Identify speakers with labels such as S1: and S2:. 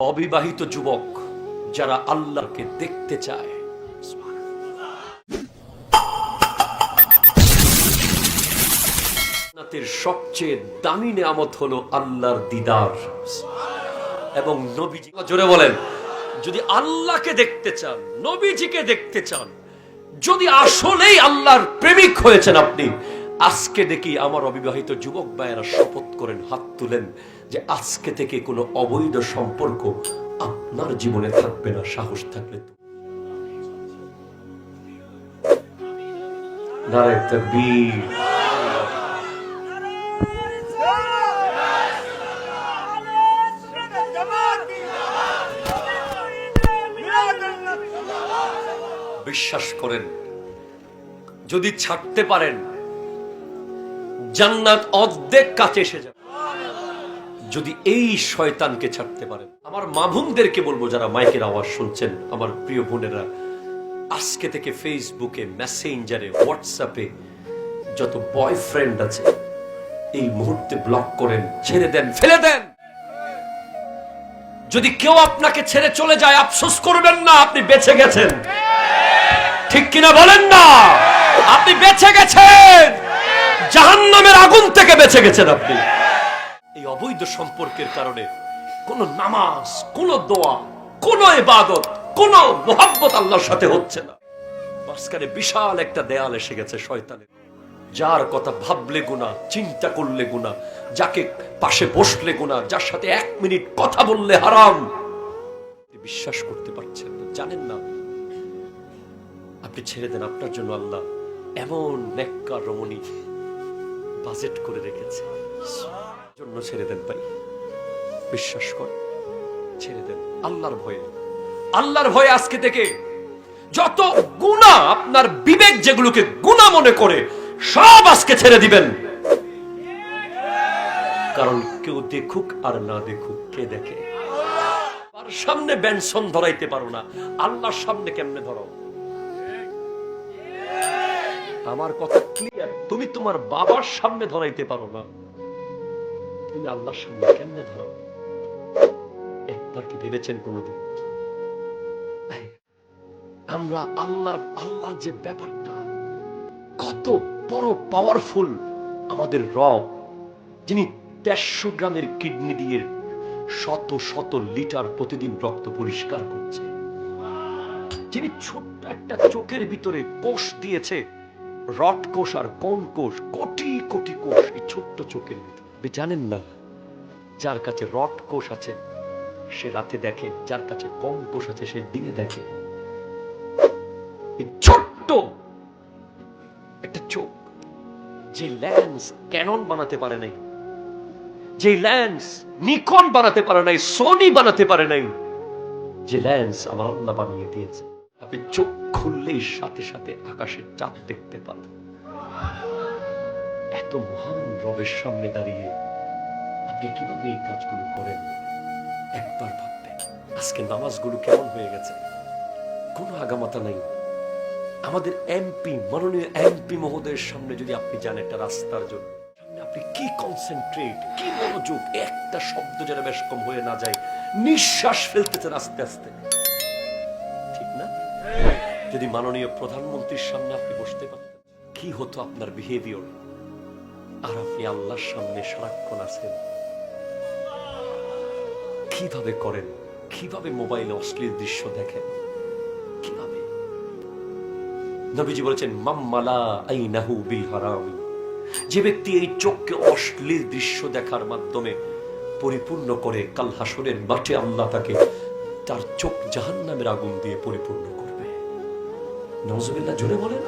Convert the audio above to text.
S1: অবিবাহিত যুবক যারা আল্লাহকে দেখতে চায়, সবচেয়ে দামি নেয়ামত হলো আল্লাহর দিদার। এবং নবীজি, জোরে বলেন, যদি আল্লাহকে দেখতে চান, নবীজিকে দেখতে চান, যদি আসলেই আল্লাহর প্রেমিক হয়েছেন আপনি, আজকে দেখি আমার অবিবাহিত যুবক ভাইয়েরা শপথ করেন, হাত তুলেন যে আজকে থেকে কোনো অবৈধ সম্পর্ক আপনার জীবনে থাকবে না। সাহস থাকলে তো নারে তাকবীর। বিশ্বাস করেন, যদি ছাড়তে পারেন জান্নাত অর্ধেক কাছে এসে যাবে। যদি এই শয়তানকে ছাড়তে পারেন, আমার মা বোনদেরকে বলবো যারা মাইকের আওয়াজ শুনছেন, আমার প্রিয় বোনেরা, আজকে থেকে ফেসবুকে, মেসেঞ্জারে, হোয়াটসঅ্যাপে যত বয়ফ্রেন্ড আছে এই মুহূর্তে ব্লক করেন, ছেড়ে দেন, ফেলে দেন। যদি কেউ আপনাকে ছেড়ে চলে যায়, আফসোস করবেন না, আপনি বেঁচে গেছেন। ঠিক কিনা বলেন না? আপনি বেঁচে গেছেন, জাহান্নামের আগুন থেকে বেঁচে গেছেন আপনি। এই অবৈধ সম্পর্কের কারণে কোন নামাজ, কোন দোয়া, কোন ইবাদত, কোন মুহাব্বত আল্লাহর সাথে হচ্ছে না। মাঝখানে বিশাল একটা দেয়াল এসে গেছে শয়তানের। যার কথা ভাবলে গুনাহ, চিন্তা করলে গুনাহ, যাকে পাশে বসলে গুনাহ, যার সাথে 1 মিনিট কথা বললে হারাম। বিশ্বাস করতে পারছেন না, জানেন না, আপনি ছেড়ে দেন। আপনার জন্য আল্লাহ এমন নেককার রমণী বাজেট করে রেখেছে, জন্য ছেড়ে দেন ভাই। বিশ্বাস কর, ছেড়ে দেন আল্লাহর ভয়ে। আল্লাহর ভয়ে আজকে থেকে যত গুনাহ, আপনার বিবেক যেগুলোকে গুনাহ মনে করে, সব আজকে ছেড়ে দিবেন। কারণ কেউ দেখুক আর না দেখুক, কে দেখে? তার সামনে বেনসন ধরাইতে পারো না, আল্লাহর সামনে কেমনে ধরাও? আমার কথা ক্লিয়ার। তুমি তোমার বাবার সামনে ধরাইতে পারো না, তুমি আল্লাহর সামনে কেমনে ধরাও? একবার কি ভেবেছেন কোনদিন? আমরা আল্লাহ যে ব্যাপারটা কত বড় পাওয়ারফুল, আমাদের রব যিনি 150 গ্রামের কিডনি দিয়ে শত শত লিটার প্রতিদিন রক্ত পরিষ্কার করছে, যিনি ছোট্ট একটা চোখের ভিতরে কোষ দিয়েছে, রড কোষ আর কোন কোষ, কোটি কোটি কোষ এই ছোট্ট চোখের ভিতরে। জানেন না, যার কাছে রড কোষ আছে সে রাতে দেখে, যার কাছে কম কোষ আছে সে দিনে দেখে। এই ছোট্ট একটা চোখ, যে লেন্স ক্যানন বানাতে পারে নাই, যে লেন্স নিকন বানাতে পারে নাই, সোনি বানাতে পারে নাই, যে লেন্স আমার আল্লাহ বানিয়ে দিয়েছে। আপনি চোখ খুললেই সাথে সাথে আকাশের চাঁদ দেখতে পান। এত মহান রবের সামনে দাঁড়িয়ে আপনি কিভাবে এই কাজগুলো করেন? একবার ভাববেন। আজকে নামাজগুলো কেমন হয়ে গেছে, কোনো আগামাতা নাই। আমাদের এমপি, মাননীয় এমপি মহোদয়ের সামনে যদি আপনি যান একটা রাস্তার জন্য, আপনি কি কনসেন্ট্রেট, কি মনোযোগ, একটা শব্দ যেন বেশ কম হয়ে না যায়, নিঃশ্বাস ফেলতেছেন আস্তে আস্তে, ঠিক না? যদি মাননীয় প্রধানমন্ত্রীর সামনে আপনি বসতে পারতেন, কি হতো আপনার বিহেভিয়ার? আর আপনি আল্লাহর সামনে সারাক্ষণ আছেন, কিভাবে করেন? কিভাবে মোবাইলে অশ্লীল দৃশ্য দেখেন? কিভাবে? নবীজি বলেছেন, মাম্মালা আইনাহু বিল হারাম, যে ব্যক্তি এই চোখকে অশ্লীল দৃশ্য দেখার মাধ্যমে পরিপূর্ণ করে, কাল হাসরের মাঠে আল্লাহ তাকে তার চোখ জাহান্নামের আগুন দিয়ে পরিপূর্ণ করবে। নাউজুবিল্লাহ, জোরে বলেন।